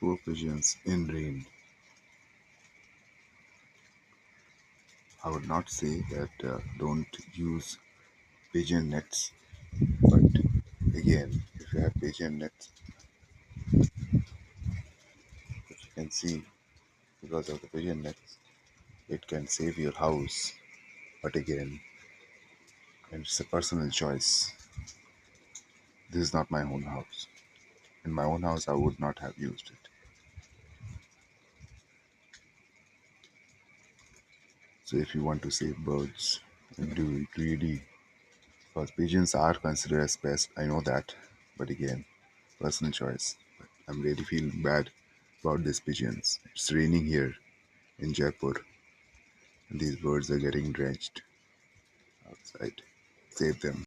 Poor pigeons in rain. I would not say that don't use pigeon nets, but again, if you have pigeon nets, if you can see, because of the pigeon nets, it can save your house. But again, it's a personal choice. This is not my own house. In my own house, I would not have used it. So if you want to save birds, do it really. Because pigeons are considered as pests, I know that. But again, personal choice. But I'm really feeling bad about these pigeons. It's raining here in Jaipur, and these birds are getting drenched outside. Save them.